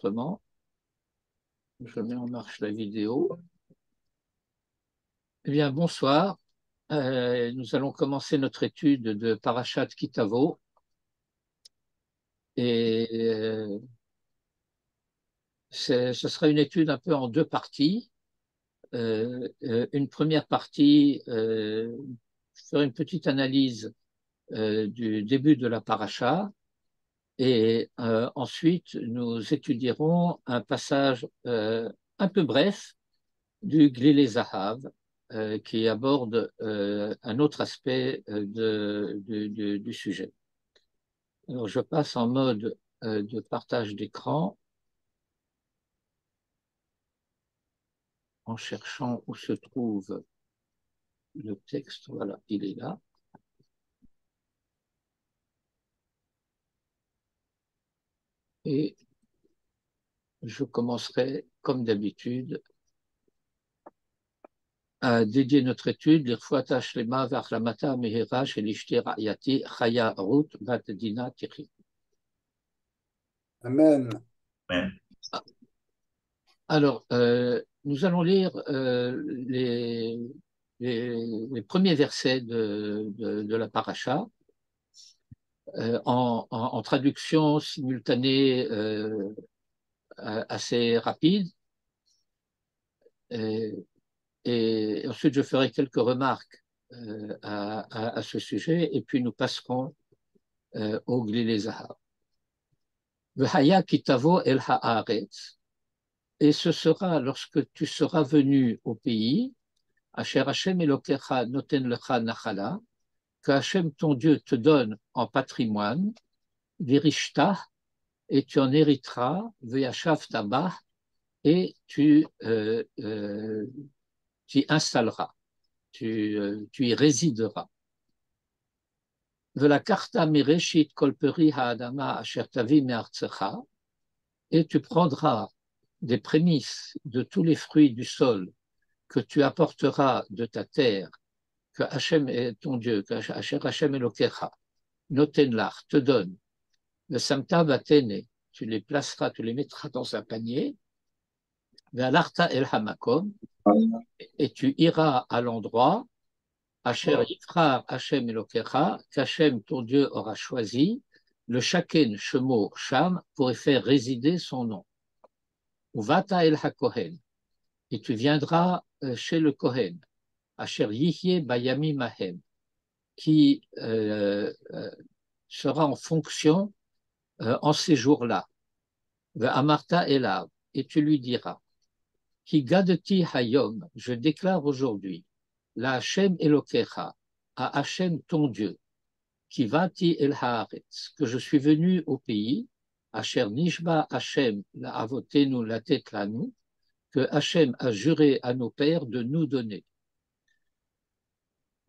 l'enregistrement. Je mets en marche la vidéo. Eh bien, bonsoir. Nous allons commencer notre étude de Parashat Kitavo. Et ce sera une étude un peu en deux parties. Une première partie, je ferai une petite analyse du début de la Parasha. Et ensuite, nous étudierons un passage un peu bref du Glilé Zahav, qui aborde un autre aspect du sujet. Alors, je passe en mode de partage d'écran en cherchant où se trouve le texte. Voilà, il est là. Et je commencerai, comme d'habitude, à dédier notre étude, l'Irfouat Shlema V'Achlamata Mehera Shel Ishti Ra'yati Chaya Ruth Bat Dina Tichi. Amen. Alors, nous allons lire les premiers versets de la paracha en traduction simultanée assez rapide. Et ensuite, je ferai quelques remarques à ce sujet, et puis nous passerons au Glilé Zahar. V'haya kitavo el haaretz. Et ce sera lorsque tu seras venu au pays, Asher Hashem Elokecha noten lecha nachala, que Hashem ton Dieu te donne en patrimoine, virishta, et tu en hériteras, veyashav tabah, et tu y installeras, tu y résideras. Velakarta mireshit kol peri haadama asher tavi me'artzecha, et tu prendras des prémices de tous les fruits du sol que tu apporteras de ta terre, que Hachem est ton Dieu, que Hachem Elokecha, noten lach, te donne, le samta batene, tu les placeras, tu les mettras dans un panier, ve'alarta el hamakom, et tu iras à l'endroit, Asher yifrar Hachem Elokecha, qu'Hachem ton Dieu aura choisi, le shaken shemo sham, pour y faire résider son nom. Uvata el hakohen, et tu viendras chez le Kohen, Asher yihye bayami mahem, qui sera en fonction en ces jours-là. Amarta elav, et tu lui diras, Ki gadeti hayom, je déclare aujourd'hui, la Hashem Elokecha, à Hashem ton Dieu, qui vati el haaretz, que je suis venu au pays, Asher nishba Hashem la avotenu la tetlanu, que Hashem a juré à nos pères de nous donner.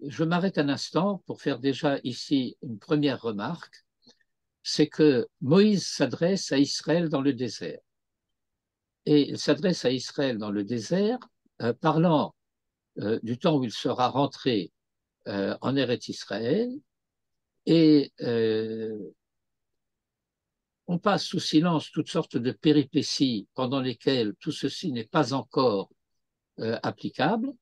Je m'arrête un instant pour faire déjà ici une première remarque, c'est que Moïse s'adresse à Israël dans le désert. Et il s'adresse à Israël dans le désert, parlant du temps où il sera rentré en Eretz Israël, et on passe sous silence toutes sortes de péripéties pendant lesquelles tout ceci n'est pas encore applicable,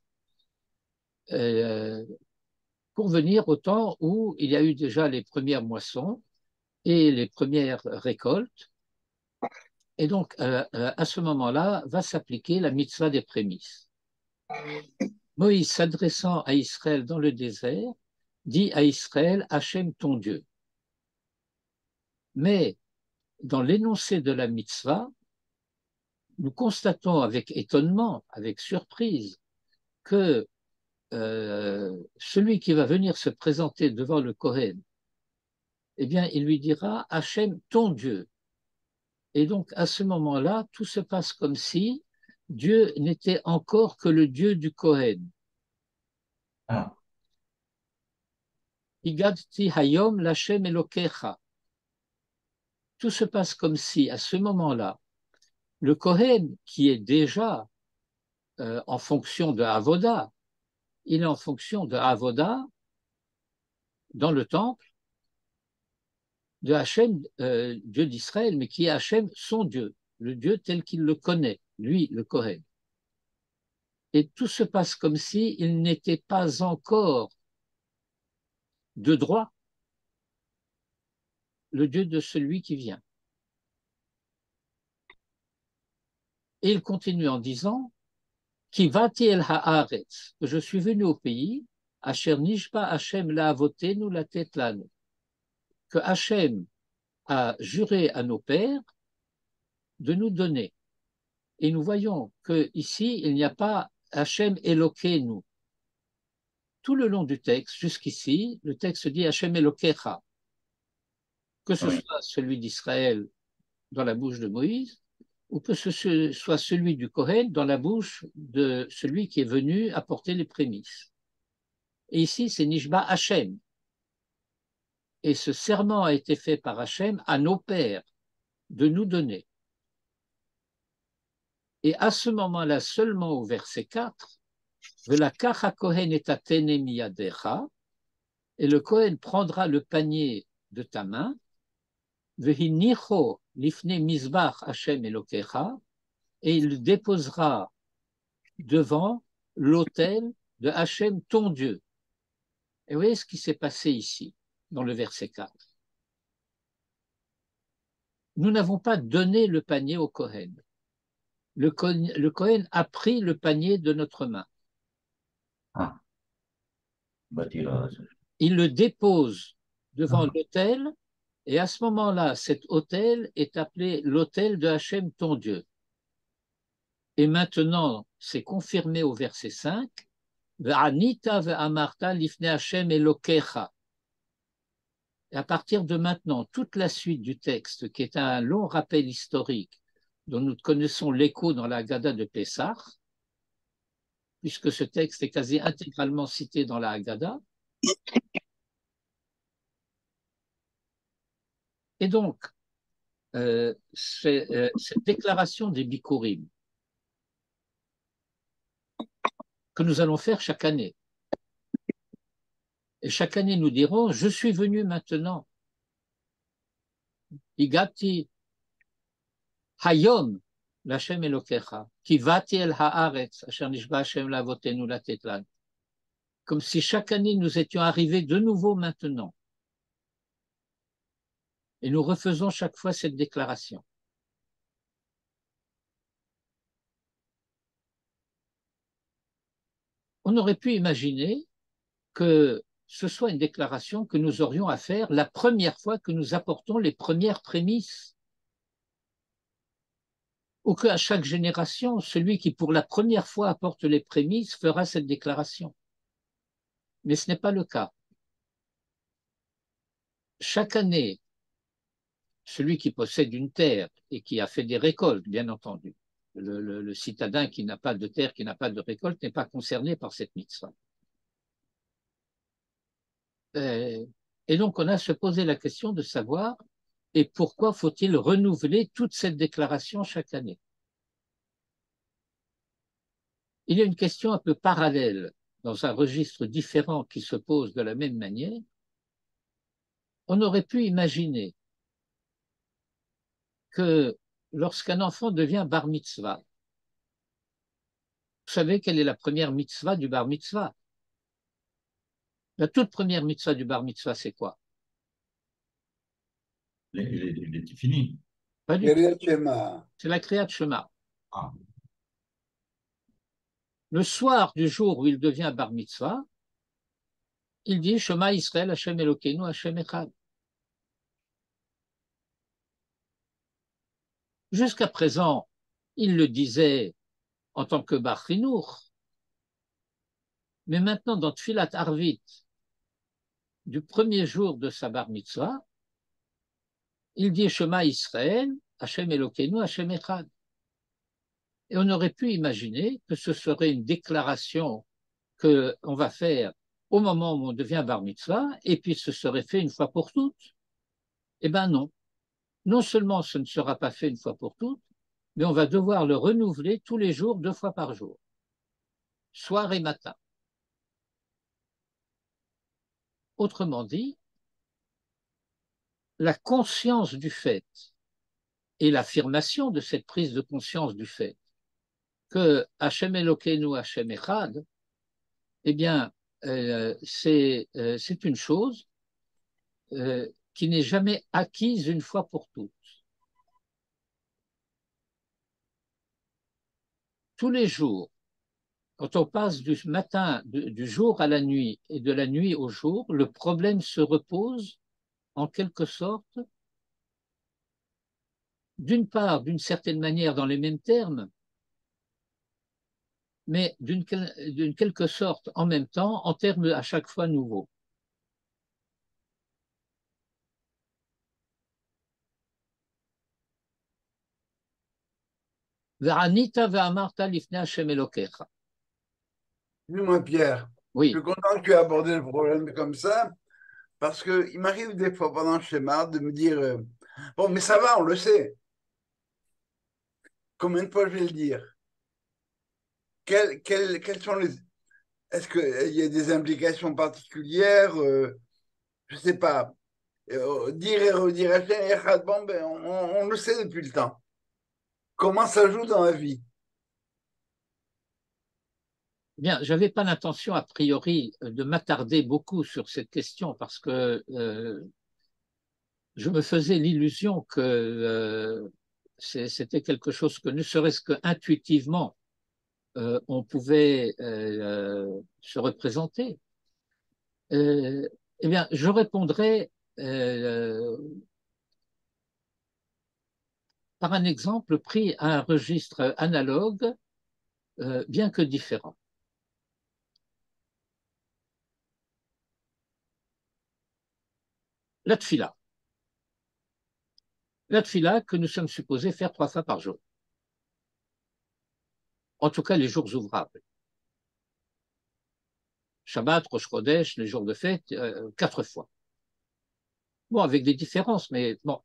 pour venir au temps où il y a eu déjà les premières moissons et les premières récoltes. Et donc, à ce moment-là, va s'appliquer la mitzvah des prémices. Moïse, s'adressant à Israël dans le désert, dit à Israël, Hachem ton Dieu. Mais dans l'énoncé de la mitzvah, nous constatons avec étonnement, avec surprise, que celui qui va venir se présenter devant le Kohen, eh bien, il lui dira Hachem ton Dieu. Et donc, à ce moment-là, tout se passe comme si Dieu n'était encore que le Dieu du Kohen. Igadti hayom l'Hachem Elokecha. Tout se passe comme si, à ce moment-là, le Kohen, qui est déjà en fonction de Avoda, il est en fonction de Avoda dans le temple de Hachem, Dieu d'Israël, mais qui est Hachem, son Dieu. le Dieu tel qu'il le connaît, lui, le Kohen. Et tout se passe comme si il n'était pas encore de droit le Dieu de celui qui vient. Et il continue en disant Ki vati el haaretz, que je suis venu au pays, Asher nishba Hashem la'avotenu latet lanu, que Hashem a juré à nos pères de nous donner. Et nous voyons qu'ici, il n'y a pas Hashem Elokeinu. Tout le long du texte, jusqu'ici, le texte dit Hashem Elokecha, que ce soit celui d'Israël dans la bouche de Moïse, ou que ce soit celui du Kohen dans la bouche de celui qui est venu apporter les prémices. Et ici, c'est Nishba Hashem. Et ce serment a été fait par Hashem à nos pères de nous donner. Et à ce moment-là, seulement au verset 4, Velakach ha-Kohen et atene miyadecha, et le Kohen prendra le panier de ta main, Vehinicho lifne mizbach Hashem Elokecha, et il le déposera devant l'autel de Hashem, ton Dieu. Et vous voyez ce qui s'est passé ici, dans le verset 4. Nous n'avons pas donné le panier au Kohen. Le Kohen a pris le panier de notre main. Ah. Il le dépose devant l'autel, et à ce moment-là, cet autel est appelé l'autel de Hashem, ton Dieu. Et maintenant, c'est confirmé au verset 5, Ve'anita ve'amarta lifne Hashem Elokecha. Et à partir de maintenant, toute la suite du texte, qui est un long rappel historique, dont nous connaissons l'écho dans la Haggadah de Pessah, puisque ce texte est quasi intégralement cité dans la Haggadah. Et donc, cette déclaration des Bikurim, que nous allons faire chaque année. Et chaque année, nous dirons, je suis venu maintenant. Igati hayom l'Hashem Elokecha, ki vati el haaretz, asher nishba Hashem la'avotenu latet lanu. Comme si chaque année, nous étions arrivés de nouveau maintenant. Et nous refaisons chaque fois cette déclaration. On aurait pu imaginer que ce soit une déclaration que nous aurions à faire la première fois que nous apportons les premières prémices. Ou qu'à chaque génération, celui qui pour la première fois apporte les prémices fera cette déclaration. Mais ce n'est pas le cas. Chaque année, celui qui possède une terre et qui a fait des récoltes, bien entendu, le citadin qui n'a pas de terre, qui n'a pas de récolte, n'est pas concerné par cette mitzvah. Et donc, on a se poser la question de savoir, et pourquoi faut-il renouveler toute cette déclaration chaque année? Il y a une question un peu parallèle, dans un registre différent qui se pose de la même manière. On aurait pu imaginer que lorsqu'un enfant devient bar mitzvah, vous savez quelle est la première mitzvah du bar mitzvah? La toute première mitzvah du bar mitzvah, c'est quoi? Les Tifini. Pas du tout. C'est la Kriyat Shema. Ah. Le soir du jour où il devient bar mitzvah, il dit Shema Israël, Hashem Elokeinu, Hashem Echad. Jusqu'à présent, il le disait en tant que bar chinour. Mais maintenant, dans Tfilat Arvit, du premier jour de sa bar mitzvah, il dit Shema Israël, Hashem Elokeinu, Hashem Echad. Et on aurait pu imaginer que ce serait une déclaration qu'on va faire au moment où on devient bar mitzvah, et puis ce serait fait une fois pour toutes. Eh bien non. Non seulement ce ne sera pas fait une fois pour toutes, mais on va devoir le renouveler tous les jours, 2 fois par jour, soir et matin. Autrement dit, la conscience du fait et l'affirmation de cette prise de conscience du fait que Hachem Elokeinu, Hachem Echad, eh bien, c'est une chose qui n'est jamais acquise une fois pour toutes. Tous les jours, quand on passe du matin, du jour à la nuit et de la nuit au jour, le problème se repose en quelque sorte, d'une part, d'une certaine manière, dans les mêmes termes, mais d'une quelque sorte en même temps, en termes à chaque fois nouveaux. V'anita ve'amarta lifnei Hashem Elokecha. Dis-moi, Pierre, je Oui, suis content que tu aies abordé le problème comme ça, parce qu'il m'arrive des fois pendant le schéma de me dire bon, mais ça va, on le sait. Combien de fois je vais le dire? Quelles sont les. Est-ce qu'il y a des implications particulières? Je ne sais pas. Dire et redire Hachem Echad, bon, ben, on le sait depuis le temps. Comment ça joue dans la vie? bien, je n'avais pas l'intention a priori de m'attarder beaucoup sur cette question parce que je me faisais l'illusion que c'était quelque chose que ne serait-ce qu'intuitivement on pouvait se représenter. Eh bien, je répondrai par un exemple pris à un registre analogue, bien que différent. La tfila. La tfila que nous sommes supposés faire 3 fois par jour. En tout cas, les jours ouvrables. Shabbat, Rosh Chodesh, les jours de fête, 4 fois. Bon, avec des différences, mais bon.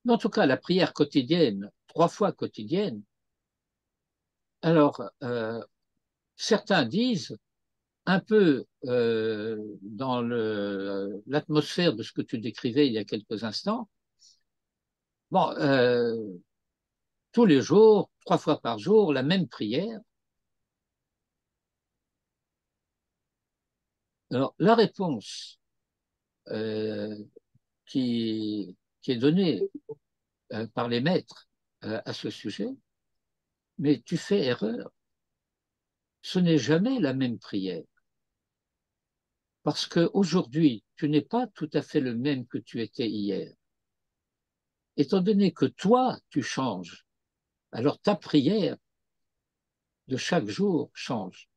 Mais en tout cas, la prière quotidienne, 3 fois quotidienne, alors, certains disent, un peu dans l'atmosphère de ce que tu décrivais il y a quelques instants, bon, tous les jours, 3 fois par jour, la même prière. Alors, la réponse euh, qui est donnée par les maîtres à ce sujet, mais tu fais erreur. Ce n'est jamais la même prière. Parce qu'aujourd'hui, tu n'es pas tout à fait le même que tu étais hier. Étant donné que toi, tu changes, alors ta prière de chaque jour change.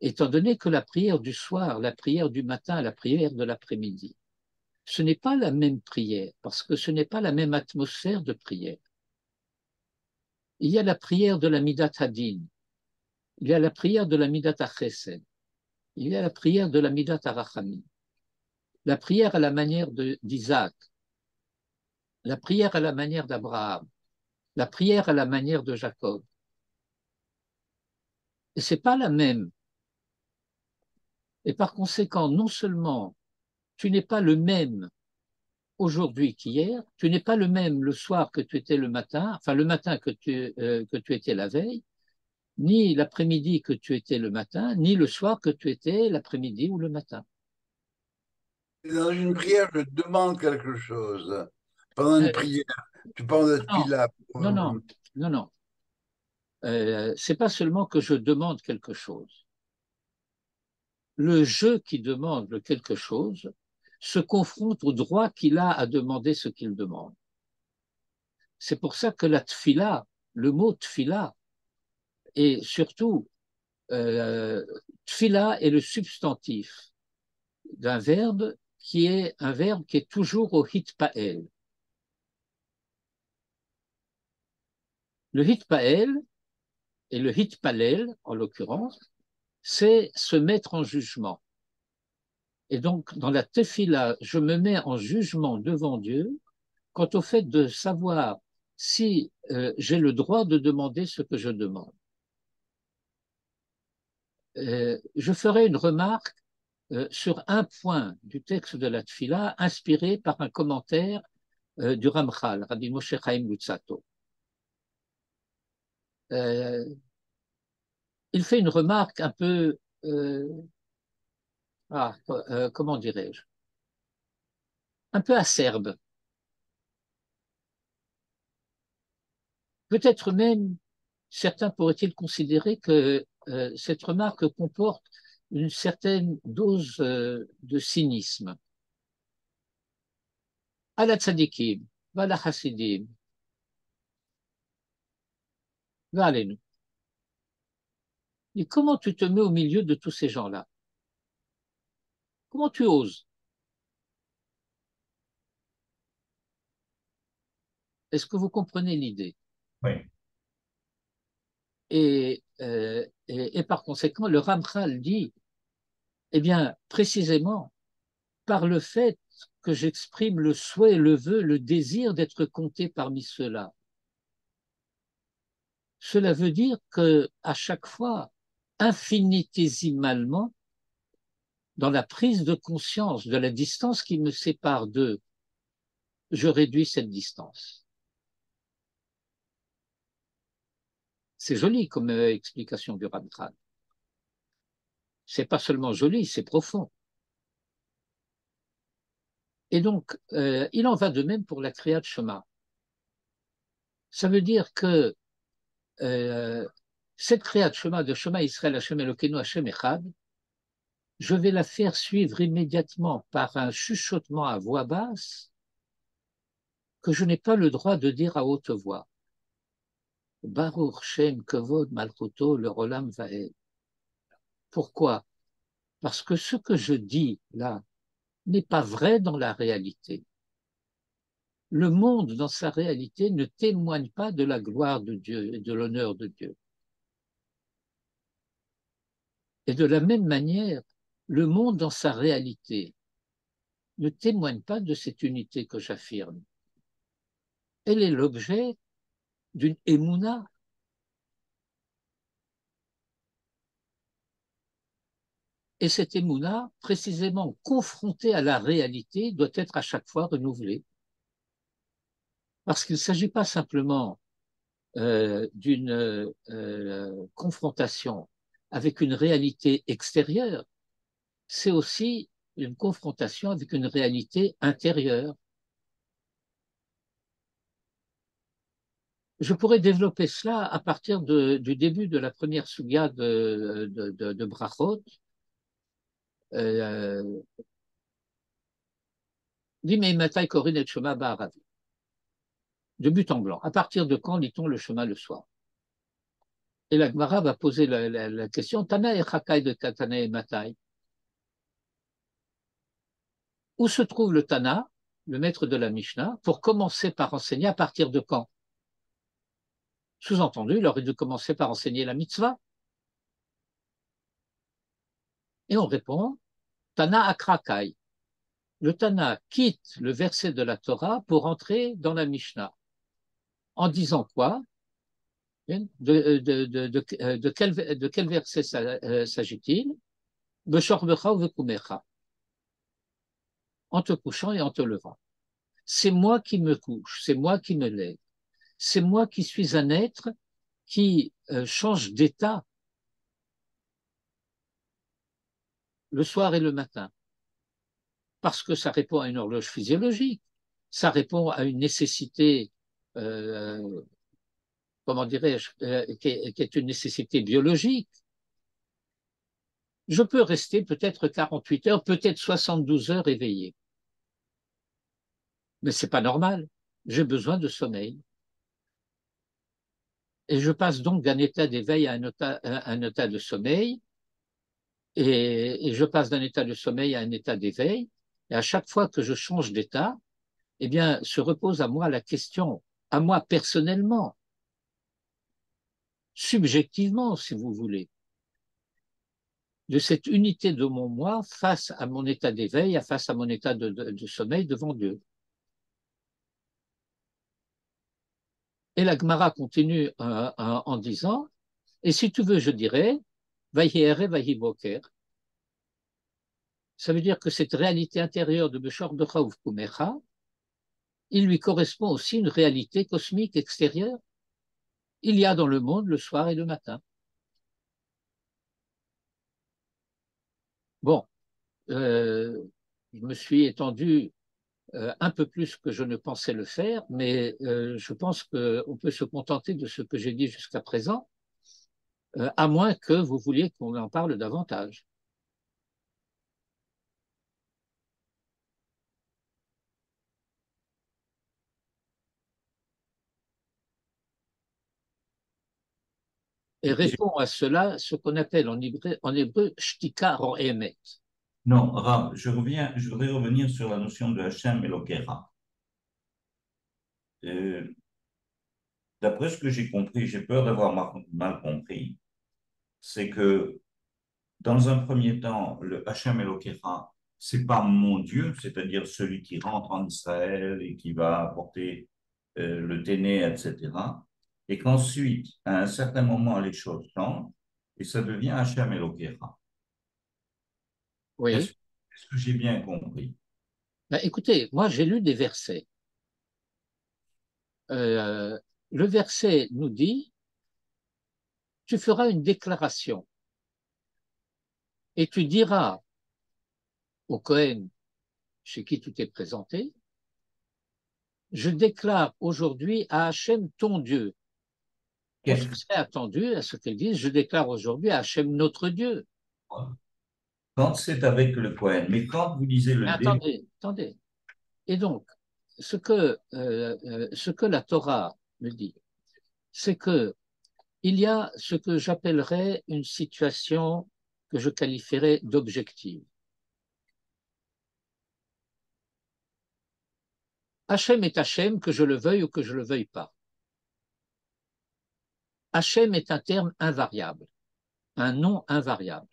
Étant donné que la prière du soir, la prière du matin, la prière de l'après-midi, ce n'est pas la même prière, parce que ce n'est pas la même atmosphère de prière. Il y a la prière de la Midat Hadin, il y a la prière de la Midat HaChesed, il y a la prière de la Midat HaRachamim, la prière à la manière d'Isaac, la prière à la manière d'Abraham, la prière à la manière de Jacob. Et ce n'est pas la même. Et par conséquent, non seulement tu n'es pas le même aujourd'hui qu'hier, tu n'es pas le même le soir que tu étais le matin, enfin le matin que tu étais la veille, ni l'après-midi que tu étais le matin, ni le soir que tu étais l'après-midi ou le matin. Dans une prière, je demande quelque chose. Pendant une Euh, prière, tu parles de non, là. non, non, non, non. C'est pas seulement que je demande quelque chose. Le je qui demande le quelque chose se confronte au droit qu'il a à demander ce qu'il demande. C'est pour ça que la tfila, le mot tfila, et surtout tfila est le substantif d'un verbe qui est un verbe qui est toujours au hitpael. Le hitpael et le hitpalel, en l'occurrence, c'est se mettre en jugement. Et donc, dans la tefila, je me mets en jugement devant Dieu quant au fait de savoir si j'ai le droit de demander ce que je demande. Je ferai une remarque sur un point du texte de la Tfila inspiré par un commentaire du Ramchal, Rabbi Moshe Chaim Luzzatto. Il fait une remarque un peu, comment dirais-je, un peu acerbe. Peut-être même, certains pourraient-ils considérer que cette remarque comporte une certaine dose de cynisme. Ala tzadikim, vala chassidim, va allez-nous. Et comment tu te mets au milieu de tous ces gens-là? Comment tu oses? Est-ce que vous comprenez l'idée? Oui. Et par conséquent, le Ramchal dit, eh bien, précisément, par le fait que j'exprime le souhait, le vœu, le désir d'être compté parmi ceux-là. Cela veut dire que à chaque fois, infinitésimalement, dans la prise de conscience de la distance qui me sépare d'eux, je réduis cette distance. C'est joli comme explication du Ramchal. C'est pas seulement joli, c'est profond. Et donc, il en va de même pour la Kriyat Shema. Ça veut dire que cette Kriyat Shema de Shema Israël Hashem Elokeinu Hashem Echad, je vais la faire suivre immédiatement par un chuchotement à voix basse que je n'ai pas le droit de dire à haute voix. Baruch Shem Kavod Malchuto le Olam Vaed. Pourquoi? Parce que ce que je dis là n'est pas vrai dans la réalité. Le monde dans sa réalité ne témoigne pas de la gloire de Dieu et de l'honneur de Dieu. Et de la même manière, le monde dans sa réalité ne témoigne pas de cette unité que j'affirme. Elle est l'objet d'une émouna. Et cette émouna, précisément confrontée à la réalité, doit être à chaque fois renouvelée. Parce qu'il ne s'agit pas simplement d'une confrontation avec une réalité extérieure, c'est aussi une confrontation avec une réalité intérieure. Je pourrais développer cela à partir du début de la première sugya de Brachot. Dimei matai korin et shema ba'aravi. De but en blanc. À partir de quand lit-on le Shema le soir? Et la Gemara va poser la question Tana et Chakai de Tana et Matai. Où se trouve le Tana, le maître de la Mishnah, pour commencer par enseigner à partir de quand? Sous-entendu, il aurait dû commencer par enseigner la mitzvah. Et on répond Tana akrakai. Le Tana quitte le verset de la Torah pour entrer dans la Mishnah. En disant quoi? De quel verset s'agit-il? Beshorbecha ou vekumecha. En te couchant et en te levant. C'est moi qui me couche, c'est moi qui me lève. C'est moi qui suis un être qui change d'état le soir et le matin. Parce que ça répond à une horloge physiologique, ça répond à une nécessité, comment dirais-je, qui est une nécessité biologique. Je peux rester peut-être 48 heures, peut-être 72 heures éveillé. Mais ce n'est pas normal. J'ai besoin de sommeil. Et je passe donc d'un état d'éveil à un état de sommeil. Et je passe d'un état de sommeil à un état d'éveil. Et à chaque fois que je change d'état, eh bien, se repose à moi la question, à moi personnellement, subjectivement, si vous voulez, de cette unité de mon moi face à mon état d'éveil, face à mon état de sommeil devant Dieu. Et la Gemara continue en disant, et si tu veux, je dirais, Vahi ere, vahi boker. Ça veut dire que cette réalité intérieure de Beshor Becha ou Kumecha il lui correspond aussi une réalité cosmique extérieure. Il y a dans le monde le soir et le matin. Bon, je me suis étendu un peu plus que je ne pensais le faire, mais je pense qu'on peut se contenter de ce que j'ai dit jusqu'à présent, à moins que vous vouliez qu'on en parle davantage. Et répond à cela ce qu'on appelle en hébreu shtika ro'emet. Non, Rav, je voudrais revenir sur la notion de Hachem Elokera. Euh, D'après ce que j'ai compris, j'ai peur d'avoir mal compris, c'est que dans un premier temps, le Hachem Elokera, c'est pas mon Dieu, c'est-à-dire celui qui rentre en Israël et qui va apporter le Téné, etc. Et qu'ensuite, à un certain moment, les choses changent et ça devient Hachem Elokera. Oui. Est-ce que j'ai bien compris? Ben, écoutez, moi j'ai lu des versets. Euh, le verset nous dit, tu feras une déclaration et tu diras au Cohen chez qui tu t'es présenté, je déclare aujourd'hui à Hachem ton Dieu. On se serait attendu à ce qu'elle dise, je déclare aujourd'hui à Hachem notre Dieu. Quand c'est avec le Cohen, mais quand vous lisez Mais le début, attendez. Et donc, ce que la Torah me dit, c'est que il y a ce que j'appellerais une situation que je qualifierais d'objective. Hachem est Hachem, que je le veuille ou que je ne le veuille pas. Hachem est un terme invariable, un nom invariable.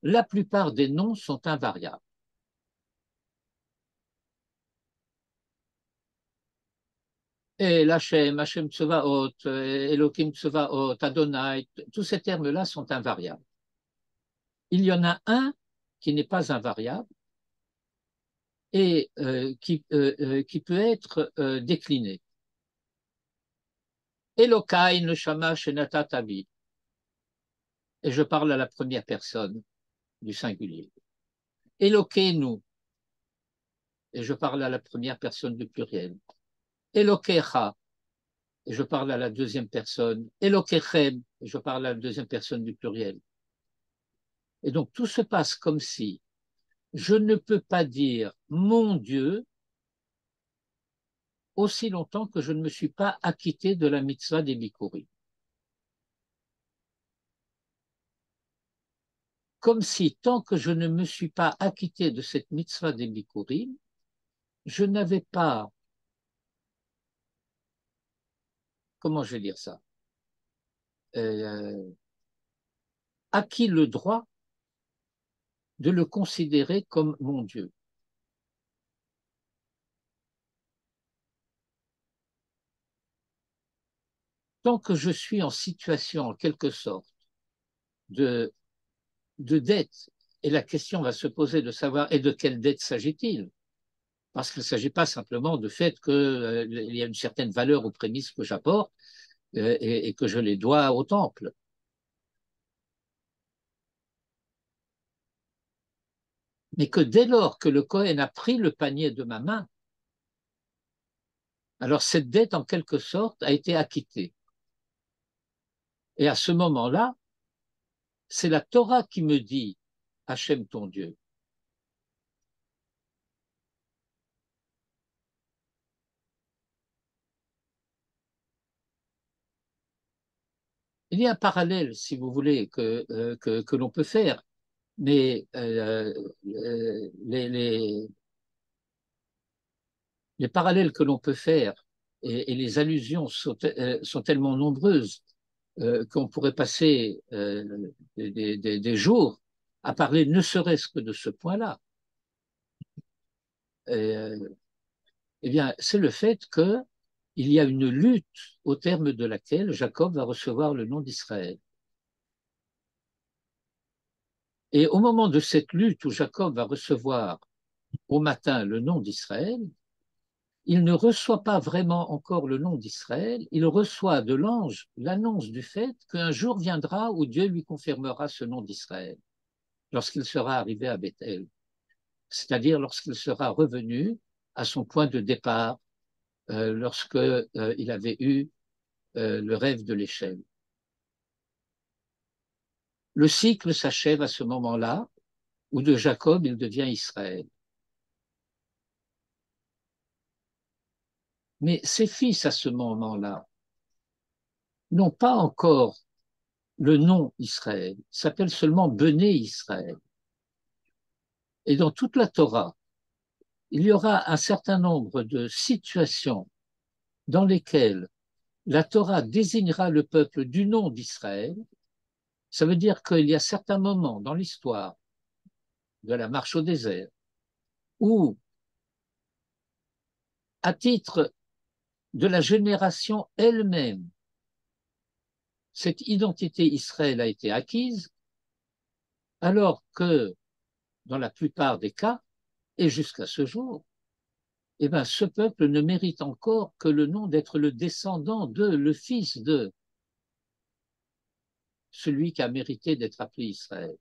La plupart des noms sont invariables. Et l'Hachem, Hachem Tsevaot, Elohim Tsevaot, Adonai, tous ces termes-là sont invariables. Il y en a un qui n'est pas invariable et qui peut être décliné. Elokai neshama shenata tabi. Et je parle à la première personne du singulier. Elokeinu. Et je parle à la première personne du pluriel. Elokecha. Et je parle à la deuxième personne. Elokechem. Et je parle à la deuxième personne du pluriel. Et donc tout se passe comme si je ne peux pas dire mon Dieu aussi longtemps que je ne me suis pas acquitté de la mitzvah des Bikurim. Comme si, tant que je ne me suis pas acquitté de cette mitzvah des Bikurim, je n'avais pas, comment je vais dire ça, euh, acquis le droit de le considérer comme mon Dieu. Tant que je suis en situation, en quelque sorte, de, de dette, et la question va se poser de savoir, et de quelle dette s'agit-il? Parce qu'il ne s'agit pas simplement du fait qu'il y a une certaine valeur aux prémices que j'apporte et que je les dois au temple. Mais que dès lors que le Cohen a pris le panier de ma main, alors cette dette, en quelque sorte, a été acquittée. Et à ce moment-là, c'est la Torah qui me dit Hachem ton Dieu. Il y a un parallèle, si vous voulez, que l'on peut faire, mais les parallèles que l'on peut faire et les allusions sont tellement nombreuses qu'on pourrait passer des jours à parler ne serait-ce que de ce point-là. Eh bien, c'est le fait qu'il y a une lutte au terme de laquelle Jacob va recevoir le nom d'Israël. Et au moment de cette lutte où Jacob va recevoir au matin le nom d'Israël, il ne reçoit pas vraiment encore le nom d'Israël, il reçoit de l'ange l'annonce du fait qu'un jour viendra où Dieu lui confirmera ce nom d'Israël, lorsqu'il sera arrivé à Bethel, c'est-à-dire lorsqu'il sera revenu à son point de départ, lorsqu'il avait eu le rêve de l'échelle. Le cycle s'achève à ce moment-là, où de Jacob il devient Israël. Mais ses fils à ce moment-là n'ont pas encore le nom Israël, ils s'appellent seulement Bené Israël. Et dans toute la Torah, il y aura un certain nombre de situations dans lesquelles la Torah désignera le peuple du nom d'Israël. Ça veut dire qu'il y a certains moments dans l'histoire de la marche au désert où, à titre de la génération elle-même, cette identité Israël a été acquise, alors que, dans la plupart des cas, et jusqu'à ce jour, eh ben, ce peuple ne mérite encore que le nom d'être le descendant de, le fils de celui qui a mérité d'être appelé Israël,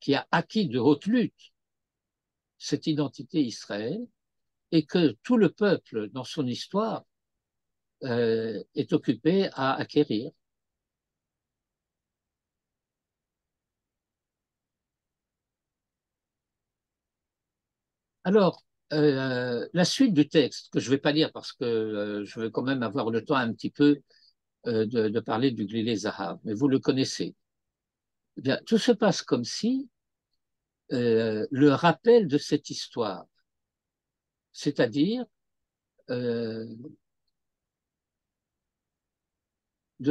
qui a acquis de haute lutte cette identité Israël, et que tout le peuple, dans son histoire, est occupé à acquérir. Alors, la suite du texte, que je ne vais pas lire parce que je veux quand même avoir le temps un petit peu de parler du Glilé Zahav, mais vous le connaissez. Eh bien, tout se passe comme si le rappel de cette histoire, c'est-à-dire de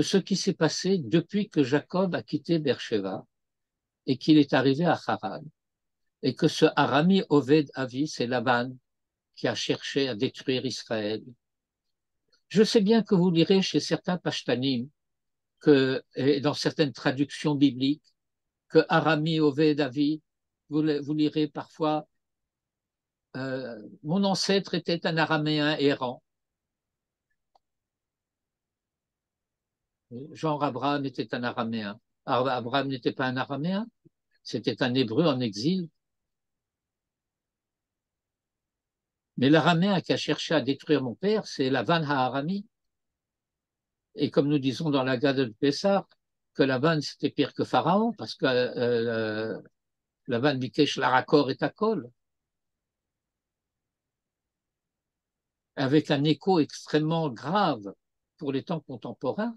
ce qui s'est passé depuis que Jacob a quitté Beersheba et qu'il est arrivé à Haran, et que ce Arami Oved Avi, c'est Laban qui a cherché à détruire Israël. Je sais bien que vous lirez chez certains Pashtanim, et dans certaines traductions bibliques, que Arami Oved Avi, vous lirez parfois mon ancêtre était un araméen errant. Genre Abraham était un araméen. Abraham n'était pas un araméen, c'était un hébreu en exil. Mais l'araméen qui a cherché à détruire mon père, c'est Lavan Ha'arami. Et comme nous disons dans la Gade de Pessah, que Lavan c'était pire que Pharaon, parce que Lavan Bikesh Larakor et Takol, avec un écho extrêmement grave pour les temps contemporains,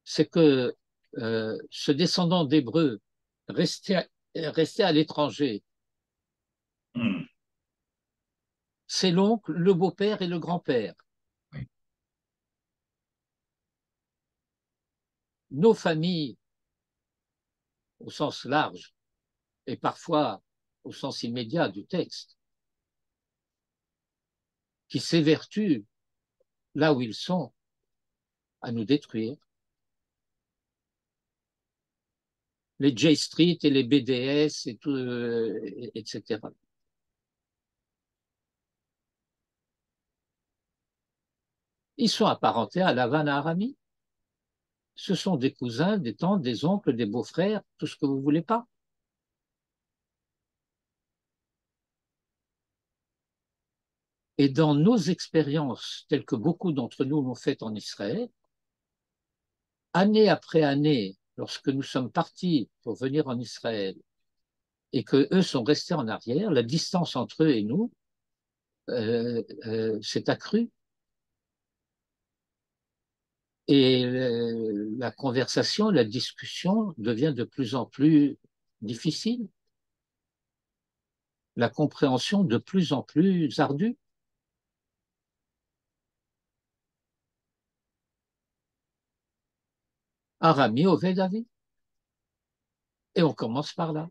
c'est que ce descendant d'Hébreux resté à l'étranger, c'est l'oncle, le beau-père et le grand-père. Oui. Nos familles, au sens large, et parfois au sens immédiat du texte, qui s'évertuent là où ils sont à nous détruire. Les J Street et les BDS et tout, etc. Ils sont apparentés à Lavan Arami. Ce sont des cousins, des tantes, des oncles, des beaux-frères, tout ce que vous voulez pas. Et dans nos expériences, telles que beaucoup d'entre nous l'ont fait en Israël, année après année, lorsque nous sommes partis pour venir en Israël et qu'eux sont restés en arrière, la distance entre eux et nous s'est accrue. Et la conversation, la discussion devient de plus en plus difficile. La compréhension de plus en plus ardue. Arami Oved Avi. Et on commence par là.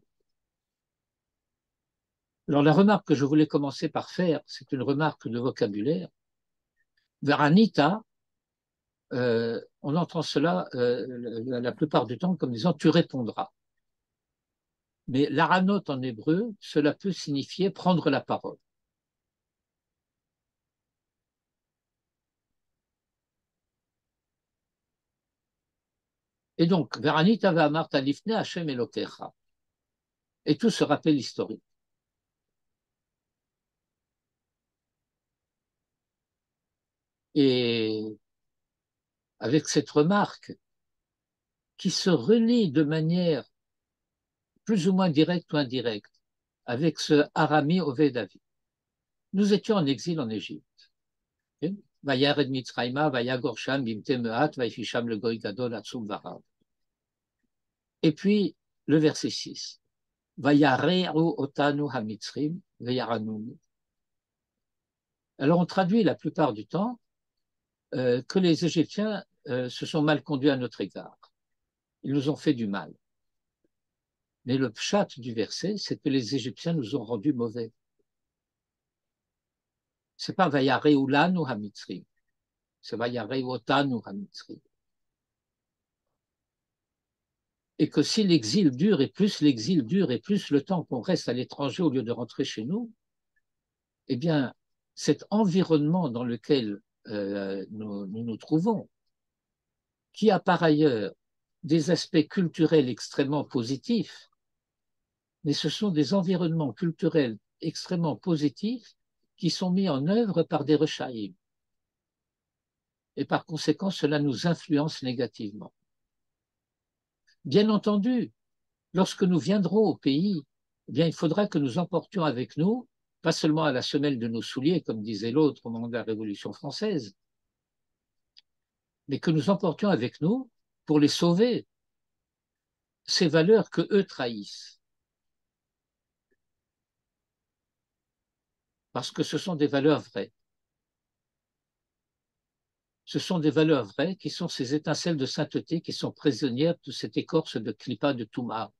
Alors la remarque que je voulais commencer par faire, c'est une remarque de vocabulaire. Veranita, on entend cela la plupart du temps comme disant tu répondras. Mais l'aranot en hébreu, cela peut signifier prendre la parole. Et donc, Veranita Martha Lifne Hashem Elokecha. Et tout se rappelle historique. Et avec cette remarque qui se relie de manière plus ou moins directe ou indirecte avec ce Arami Ovedavi. Nous étions en exil en Égypte. Vayared Mitzrayma, Vayagor Sham, Bimte Mehat, Vayfisham le Goy Gadol, Atsum Varad. Et puis, le verset 6. Vayareru Otanu Hamitzrim, Vayaranunu. Alors, on traduit la plupart du temps que les Égyptiens se sont mal conduits à notre égard. Ils nous ont fait du mal. Mais le pshat du verset, c'est que les Égyptiens nous ont rendus mauvais. C'est pas Vayareu Lanu Hamitzrim, c'est Vayareu Otanu Hamitzrim. Et que si l'exil dure et plus l'exil dure et plus le temps qu'on reste à l'étranger au lieu de rentrer chez nous, eh bien, cet environnement dans lequel nous nous trouvons, qui a par ailleurs des aspects culturels extrêmement positifs, mais ce sont des environnements culturels extrêmement positifs qui sont mis en œuvre par des rechaïm. Et par conséquent, cela nous influence négativement. Bien entendu, lorsque nous viendrons au pays, eh bien, il faudra que nous emportions avec nous, pas seulement à la semelle de nos souliers, comme disait l'autre au moment de la Révolution française, mais que nous emportions avec nous, pour les sauver, ces valeurs que eux trahissent. Parce que ce sont des valeurs vraies. Ce sont des valeurs vraies qui sont ces étincelles de sainteté qui sont prisonnières de cette écorce de clipa de Touma,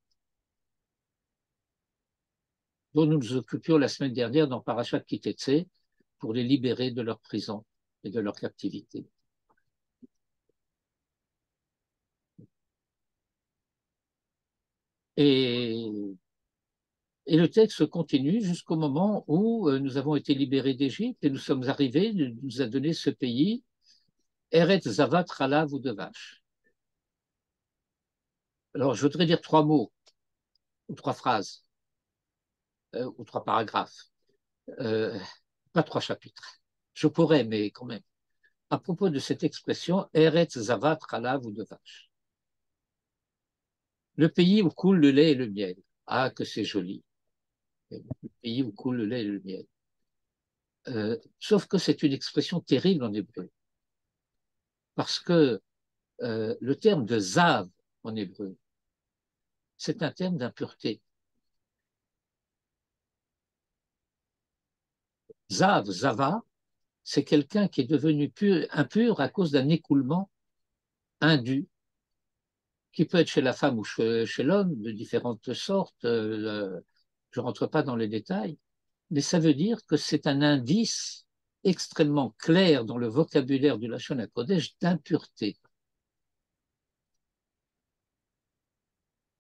dont nous nous occupions la semaine dernière dans Parashat Kitetse pour les libérer de leur prison et de leur captivité. Et le texte continue jusqu'au moment où nous avons été libérés d'Égypte et nous sommes arrivés, il nous a donné ce pays, Eretz Zavat Chalav ou de vache. Alors, je voudrais dire 3 mots, ou 3 phrases, ou 3 paragraphes, pas 3 chapitres. Je pourrais, mais quand même. À propos de cette expression, Eretz Zavat Chalav ou de vache. Le pays où coule le lait et le miel. Ah, que c'est joli. Le pays où coule le lait et le miel. Sauf que c'est une expression terrible en hébreu. Parce que le terme de zav en hébreu, c'est un terme d'impureté. Zav, zava, c'est quelqu'un qui est devenu impur à cause d'un écoulement indu, qui peut être chez la femme ou chez l'homme, de différentes sortes. Je ne rentre pas dans les détails, mais ça veut dire que c'est un indice extrêmement clair dans le vocabulaire du Lachon HaKodesh d'impureté.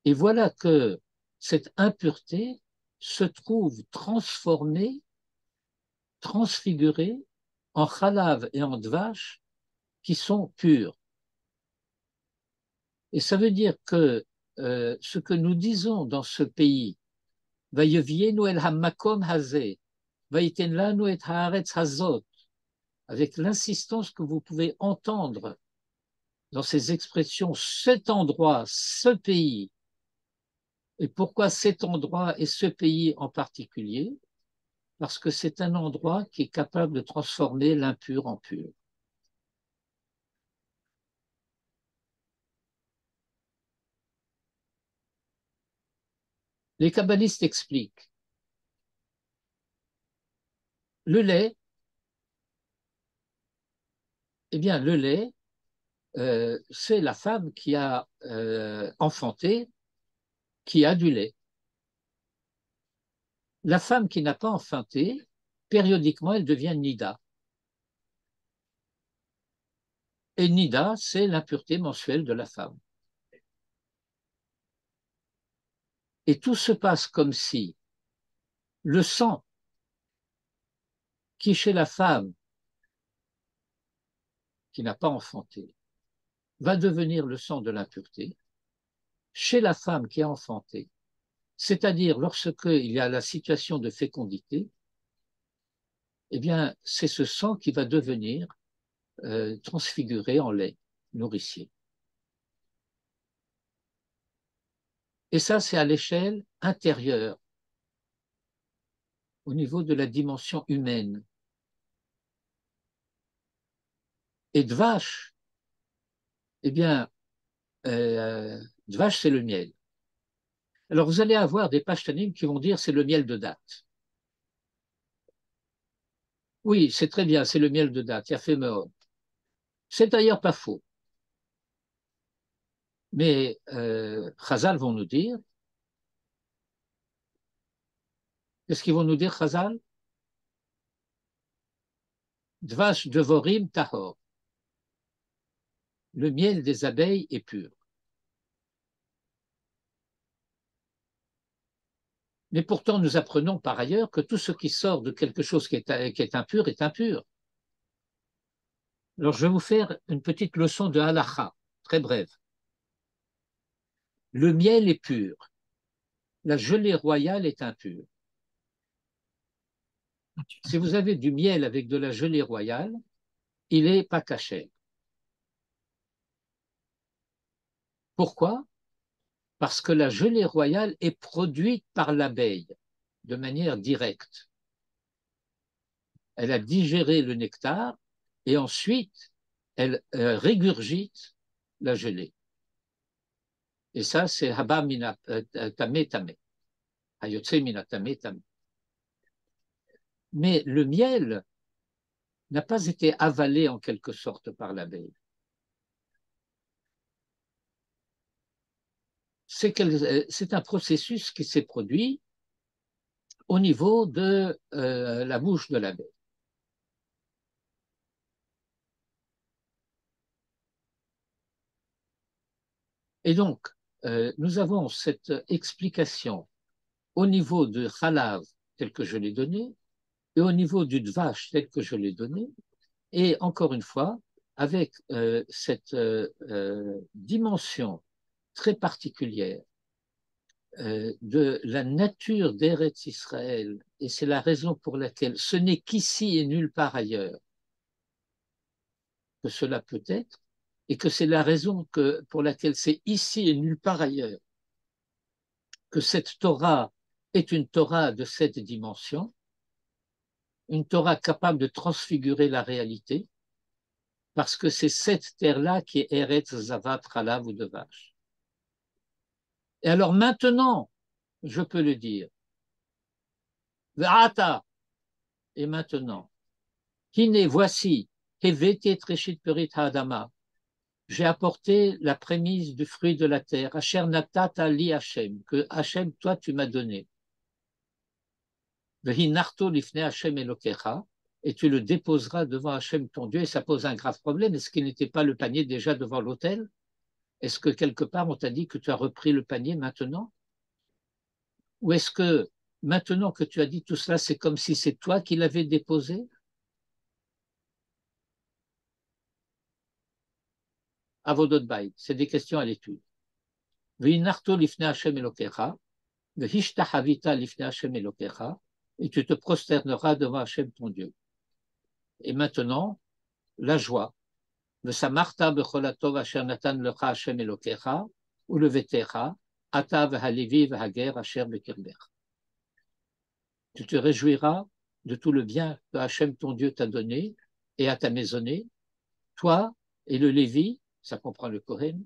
Et voilà que cette impureté se trouve transformée, transfigurée en chalav et en dvash qui sont purs. Et ça veut dire que ce que nous disons dans ce pays, Vayevienu el hamakom hazeh, vayiten lanu et haaretz hazot, avec l'insistance que vous pouvez entendre dans ces expressions, cet endroit, ce pays. Et pourquoi cet endroit et ce pays en particulier? Parce que c'est un endroit qui est capable de transformer l'impur en pur. Les kabbalistes expliquent le lait, eh bien le lait, c'est la femme qui a enfanté, qui a du lait. La femme qui n'a pas enfanté, périodiquement, elle devient nida. Et nida, c'est l'impureté mensuelle de la femme. Et tout se passe comme si le sang qui, chez la femme qui n'a pas enfanté, va devenir le sang de l'impureté chez la femme qui a enfanté, c'est-à-dire lorsqu'il y a la situation de fécondité, eh bien, c'est ce sang qui va devenir transfiguré en lait nourricier. Et ça, c'est à l'échelle intérieure, au niveau de la dimension humaine. Et Dvash, eh bien, Dvash, c'est le miel. Alors, vous allez avoir des pashtanim qui vont dire c'est le miel de date. Oui, c'est très bien, c'est le miel de date, il y a fait mort. C'est d'ailleurs pas faux. Mais Chazal vont nous dire, qu'est-ce qu'ils vont nous dire, Chazal? Dvash devorim tahor. Le miel des abeilles est pur. Mais pourtant, nous apprenons par ailleurs que tout ce qui sort de quelque chose qui est impur est impur. Alors, je vais vous faire une petite leçon de halacha, très brève. Le miel est pur. La gelée royale est impure. Si vous avez du miel avec de la gelée royale, il n'est pas caché. Pourquoi? Parce que la gelée royale est produite par l'abeille de manière directe. Elle a digéré le nectar et ensuite elle régurgite la gelée. Et ça, c'est haba mina tame tame, hayotse mina tame tame. Mais le miel n'a pas été avalé en quelque sorte par l'abeille. C'est un processus qui s'est produit au niveau de la bouche de l'abeille. Et donc, nous avons cette explication au niveau de Khalav, tel que je l'ai donné, et au niveau du Dvash, tel que je l'ai donné, et encore une fois, avec cette dimension très particulière de la nature d'Eretz Israël, et c'est la raison pour laquelle ce n'est qu'ici et nulle part ailleurs que cela peut être, et que c'est la raison pour laquelle c'est ici et nulle part ailleurs que cette Torah est une Torah de cette dimension, une Torah capable de transfigurer la réalité, parce que c'est cette terre-là qui est Eretz Zavat Chalav ou de vache. Et alors maintenant, je peux le dire, V'ata, et maintenant, Hine, voici, Hevete Treshit Perit Ha'adama, j'ai apporté la prémisse du fruit de la terre, Asher Natata li Hashem, que Hashem, toi, tu m'as donné. V'hinarto lifne Hashem Elokecha, et tu le déposeras devant Hashem ton Dieu, et ça pose un grave problème. Est-ce qu'il n'était pas le panier déjà devant l'autel? Est-ce que quelque part on t'a dit que tu as repris le panier maintenant? Ou est-ce que maintenant que tu as dit tout cela, c'est comme si c'est toi qui l'avais déposé? Avodot Bayit, c'est des questions à l'étude. V'hinarto lifne Hashem Elokecha, v'hishtahavita lifne Hashem Elokecha, et tu te prosterneras devant Hashem ton Dieu. Et maintenant, la joie. V'samarta b'cholatov asher natan lecha Hashem Elokecha, ou le vetecha, ata v'halevi v'hager asher b'kirbech. Tu te réjouiras de tout le bien que Hashem ton Dieu t'a donné et à ta maisonnée, toi et le Lévi, ça comprend le Kohen,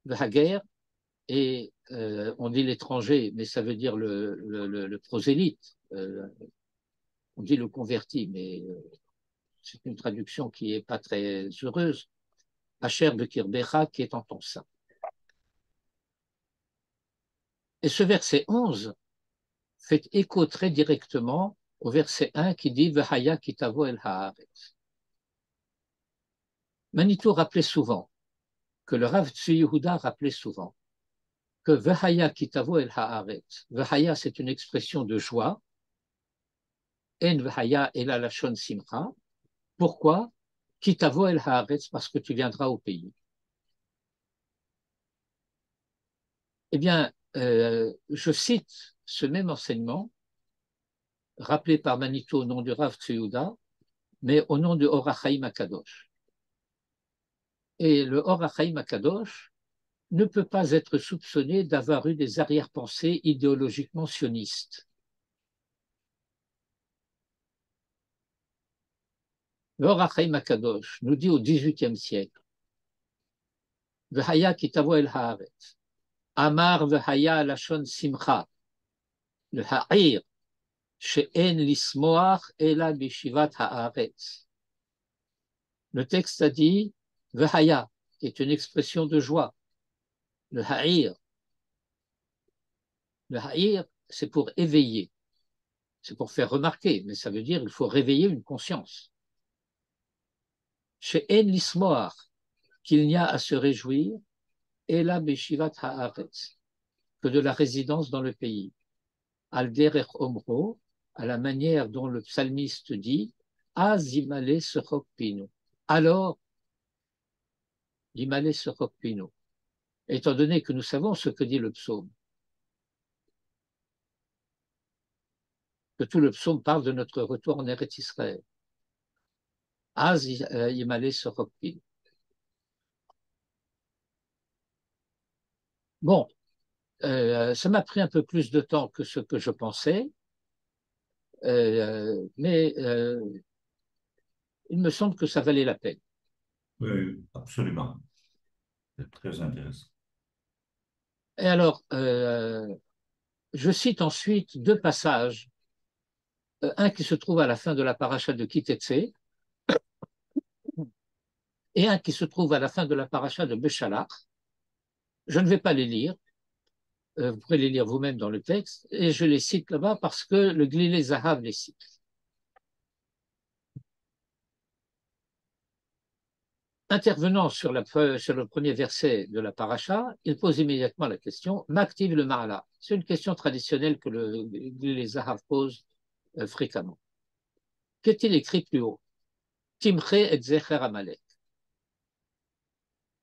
le Hager, et on dit l'étranger, mais ça veut dire le prosélyte, on dit le converti, mais c'est une traduction qui n'est pas très heureuse, Asher Bekirbecha, qui est en ton sein. Et ce verset 11 fait écho très directement au verset 1 qui dit V'haya kitavo el haaretz. Manitou rappelait souvent, que le Rav Tzvi Yehuda rappelait souvent, que V'haya kitavo el haaretz. V'haya, c'est une expression de joie. En V'haya ela lashon simcha. Pourquoi? Kitavo el haaretz, parce que tu viendras au pays. Eh bien, je cite ce même enseignement, rappelé par Manito au nom du Rav Tzuyuda, mais au nom du Or HaChaim HaKadosh. Et le Or HaChaim HaKadosh ne peut pas être soupçonné d'avoir eu des arrière-pensées idéologiquement sionistes. Le Or HaChaim HaKadosh nous dit au XVIIIe siècle, V'haya ki tavo el haaretz, Amar v'haya lashon simcha, le ha'ir, she'en lismoach ela bishivat haaretz. Le texte a dit V'haya, qui est une expression de joie. Le ha'ir, c'est pour éveiller, c'est pour faire remarquer, mais ça veut dire qu'il faut réveiller une conscience. She'en lismoach, qu'il n'y a à se réjouir, ela bishivat haaretz, que de la résidence dans le pays. Al derech omro, à la manière dont le psalmiste dit Az imale sechok pinu. Alors, imale sechok pinu. Étant donné que nous savons ce que dit le psaume, que tout le psaume parle de notre retour en Eretz Israël. Az imale sechok pinu. Bon, ça m'a pris un peu plus de temps que ce que je pensais, mais il me semble que ça valait la peine. Oui, absolument. C'est très intéressant. Et alors, je cite ensuite deux passages, un qui se trouve à la fin de la paracha de Kitetsé et un qui se trouve à la fin de la paracha de Beshalach. Je ne vais pas les lire, vous pourrez les lire vous-même dans le texte, et je les cite là-bas parce que le Glilé Zahav les cite. Intervenant sur le premier verset de la paracha, il pose immédiatement la question M'active le Ma'ala. C'est une question traditionnelle que le Glilé Zahav pose fréquemment. Qu'est-il écrit plus haut Timche et Zecher Amalek.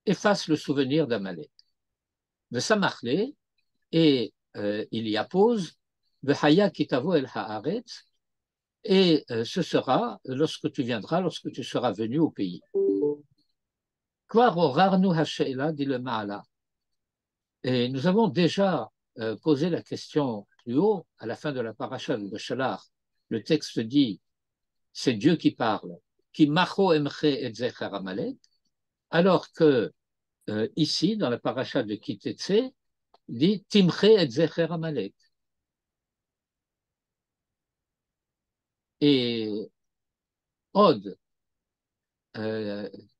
Efface le souvenir d'Amalek. De Samachlé, et il y appose V'haya kitavo el haaretz, et ce sera lorsque tu viendras, lorsque tu seras venu au pays. Kvar orarnu hashe'ela, dit le Ma'ala. Et nous avons déjà posé la question plus haut, à la fin de la paracha de Beshalach. Le texte dit c'est Dieu qui parle, qui macho emche et zecher Amalek, alors que ici, dans la paracha de Kitetsé, dit Timche et zecher Amalek. Et Od,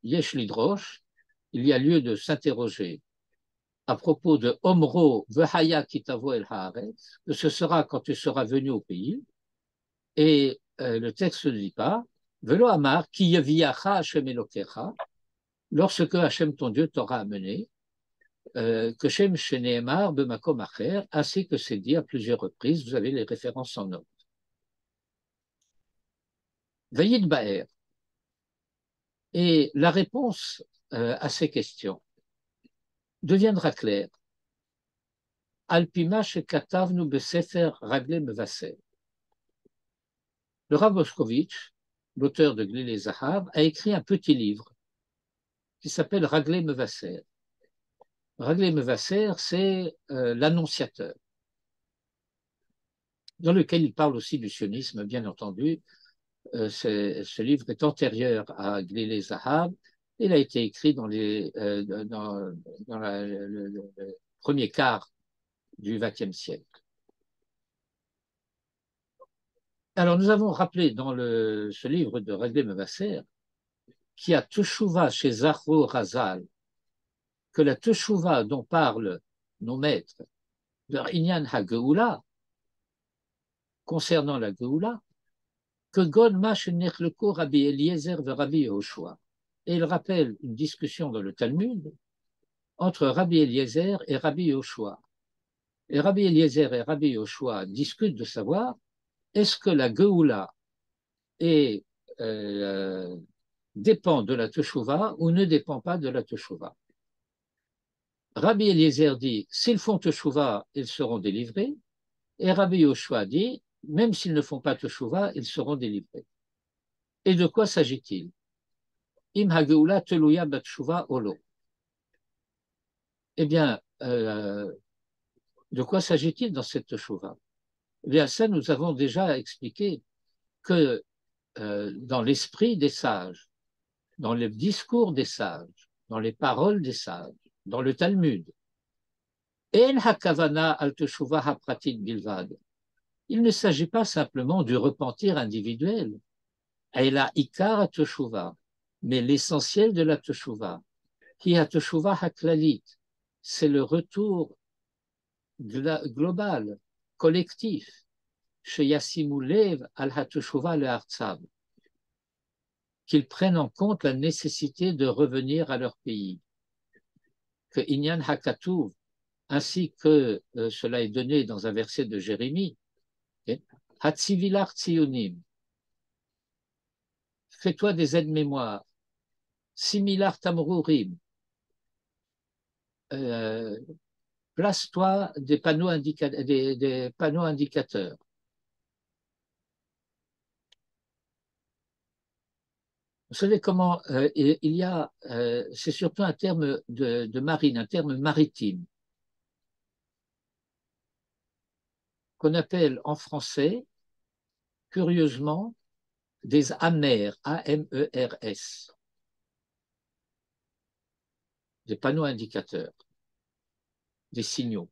Yesh Lidrosh, il y a lieu de s'interroger à propos de Omro Vehaya Kitavo El Haaretz, que ce sera quand tu seras venu au pays. Et le texte ne dit pas Velo Amar Ki Yeviacha Hashem Elokecha, lorsque Hashem ton Dieu t'aura amené, que Shem Sheneemar Bemakom Acher, ainsi que c'est dit à plusieurs reprises, vous avez les références en note. Vayid Baer. Et la réponse à ces questions deviendra claire. Alpima shekatavnu besefer Raglé Mevaser. Le Rav Boshkovitch, l'auteur de Glilé Zahav, a écrit un petit livre qui s'appelle Raglé Mevaser. Raglé Mevaser, c'est l'annonciateur, dans lequel il parle aussi du sionisme, bien entendu. Ce livre est antérieur à Glilé Zahav. Il a été écrit dans le premier quart du XXe siècle. Alors, nous avons rappelé dans ce livre de Raglé Mevaser qu'il y a Teshuvah chez Zachro Razal, que la Teshuvah dont parlent nos maîtres, de Inyan HaGeoula, concernant la Geoula, que God Mash Nechleko Rabbi Eliezer ve Rabbi Yehoshua. Et il rappelle une discussion dans le Talmud entre Rabbi Eliezer et Rabbi Yehoshua. Et Rabbi Eliezer et Rabbi Yehoshua discutent de savoir est-ce que la Geoula dépend de la Teshuvah ou ne dépend pas de la Teshuvah. Rabbi Eliezer dit, s'ils font teshuva, ils seront délivrés. Et Rabbi Yoshua dit, même s'ils ne font pas teshuva, ils seront délivrés. Et de quoi s'agit-il? Im hageula teluya batshuva olo. Eh bien, de quoi s'agit-il dans cette teshuva? Eh bien, ça, nous avons déjà expliqué que dans l'esprit des sages, dans le discours des sages, dans les paroles des sages, dans le Talmud, En hakavana al teshuva hapratit bilvad. Il ne s'agit pas simplement du repentir individuel, Eila ikar teshuva, mais l'essentiel de la teshuva, qui a teshuva haklalit, c'est le retour global, collectif, chez Yassimu Lev al hateshuva le Artsav, qu'ils prennent en compte la nécessité de revenir à leur pays, que Inyan Hakatuv, ainsi que cela est donné dans un verset de Jérémie, Hatzivilar Tzionim, fais-toi des aides-mémoires, Similar Tamrurim, place-toi des panneaux indicateurs. Vous savez comment il y a, c'est surtout un terme de marine, un terme maritime, qu'on appelle en français, curieusement, des amers, A-M-E-R-S, des panneaux indicateurs, des signaux.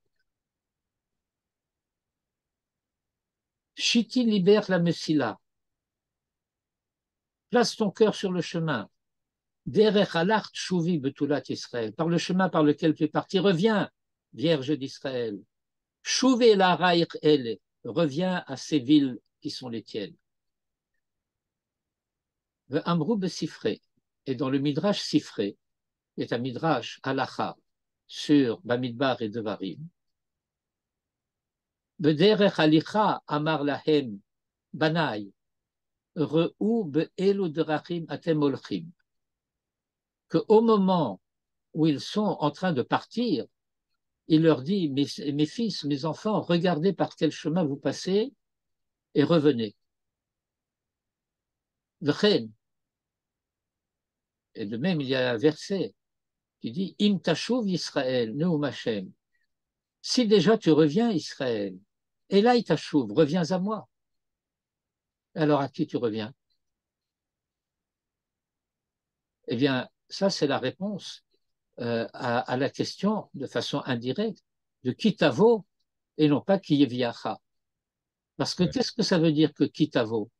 Shiti libère la Messila. Place ton cœur sur le chemin. Derech alart shuvi betulat Israël. Par le chemin par lequel tu es parti, reviens, Vierge d'Israël. Shuvi la raïr elle. Reviens à ces villes qui sont les tiennes. Le Amrou Besifré. Et dans le Midrash Sifré, est un Midrash halacha sur Bamidbar et Devarim. Bederech alicha amar lahem banai re'u be'elu derachim atem olchim. Que au moment où ils sont en train de partir, il leur dit, mes fils, mes enfants, regardez par quel chemin vous passez et revenez. Et de même, il y a un verset qui dit, Im tashuv Israël, neum Hashem. Si déjà tu reviens, Israël, et là, il tashuv, reviens à moi. Alors à qui tu reviens? Eh bien, ça, c'est la réponse à la question de façon indirecte de qui t'avo et non pas qui yeviacha. Parce que qu'est-ce que ça veut dire que qui t'avo?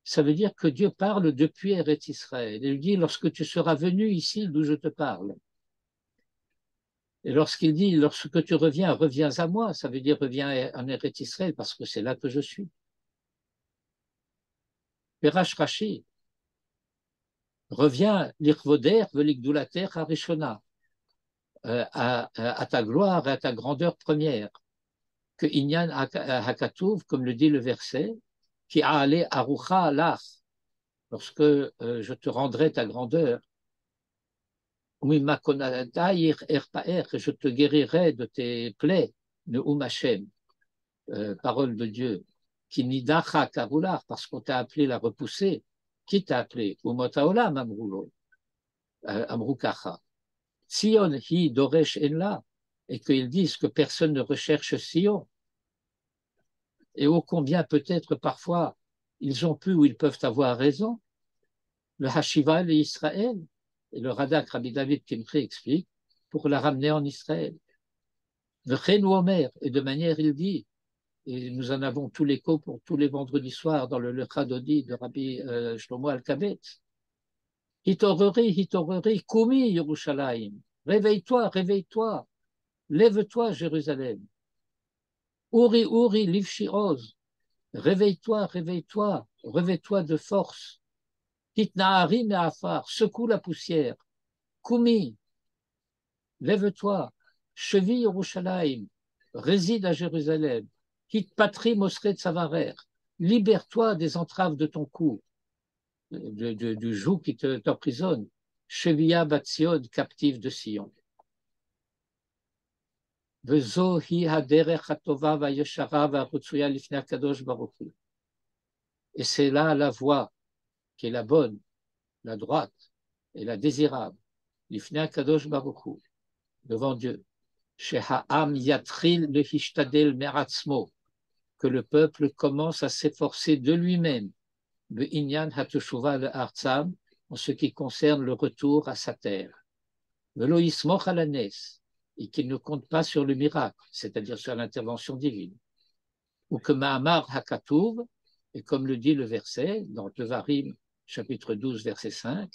Ça veut dire que Dieu parle depuis Eretz Israël. Il dit lorsque tu seras venu ici d'où je te parle. Et lorsqu'il dit lorsque tu reviens, reviens à moi, ça veut dire reviens en Eretz Israël parce que c'est là que je suis. Perash Rashi, reviens l'Irvoder, velikdulater harishona, à ta gloire et à ta grandeur première. Que Inyan Hakatouv, comme le dit le verset, qui a allé arucha alach, lorsque je te rendrai ta grandeur. Oui, makonataïr erpaer, que je te guérirai de tes plaies, neum Hashem, parole de Dieu, qui nidacha karular, parce qu'on t'a appelé la repousser. Qui t'a appelé? Umotaolam amrulo, amrukacha. Sion hi doresh enla, et qu'ils disent que personne ne recherche Sion. Et ô combien peut-être parfois ils ont pu ou ils peuvent avoir raison. Le Hashiva et Israël, et le Radak Rabbi David Kimchi explique, pour la ramener en Israël. Le Chenou Omer, et de manière il dit, et nous en avons tout l'écho pour tous les vendredis soirs dans le Lechadodi de Rabbi Shlomo Alkabetz. Hitoreri, Kumi Yerushalayim. Réveille-toi, réveille-toi, lève-toi Jérusalem. Uri, Uri, Livshi Oz. Réveille-toi, réveille-toi, revêt-toi de force. Hitnahari me'afar, secoue la poussière. Kumi, lève-toi. Cheville Yerushalayim, réside à Jérusalem. Hitpatri mosret savarer, libère-toi des entraves de ton cou, du joug qui t'emprisonne. Chevilla Batzion, captive de Sion. וזו היא הדרך הטובה והישרה והרצויה לפני הקדוש ברוך הוא. Et c'est là la voie qui est la bonne, la droite et la désirable, לפני הקדוש ברוך הוא, devant Dieu. שהעם יתחיל להשתדל מעצמו, que le peuple commence à s'efforcer de lui-même, בעניין התשובה לארצם, en ce qui concerne le retour à sa terre. ולא יסמוך על הנס, et qu'il ne compte pas sur le miracle, c'est-à-dire sur l'intervention divine. Ou que Ma'amar HaKatuv, et comme le dit le verset dans Devarim, chapitre 12, verset 5,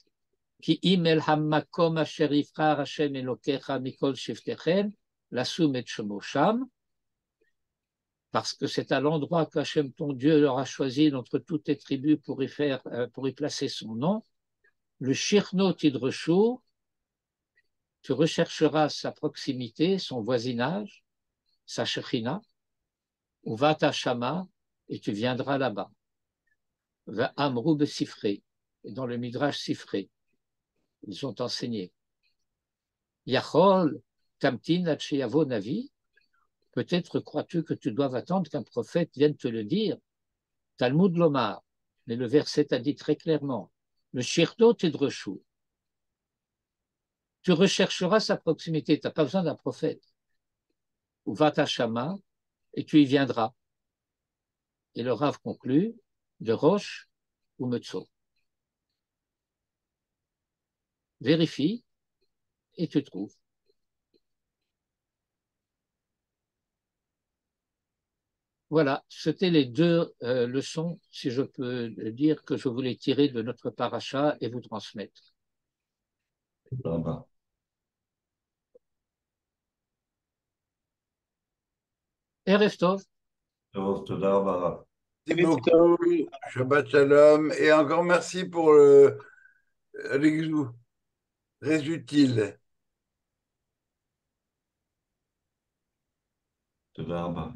Ki im el hamakom asher yivchar Hashem Elokecha mikol shiftechem, lasum et shemo sham, parce que c'est à l'endroit que Hashem, ton Dieu, leur a choisi d'entre toutes les tribus pour y placer son nom, le shirno tidreshu, tu rechercheras sa proximité, son voisinage, sa shechina, ou vata shama, et tu viendras là-bas. Va amrou besifré, et dans le midrash sifré, ils ont enseigné. Yachol tamtin ad navi, peut-être crois-tu que tu dois attendre qu'un prophète vienne te le dire. Talmud lomar, mais le verset a dit très clairement, le shirto tidreshu, tu rechercheras sa proximité, tu n'as pas besoin d'un prophète. Ou vata shama, et tu y viendras. Et le Rav conclut, de Roche ou Metzo. Vérifie et tu trouves. Voilà, c'était les deux leçons, si je peux le dire, que je voulais tirer de notre paracha et vous transmettre. Erev Tov. Merci beaucoup, Shabbat Shalom, et encore merci pour l'exou, très utile.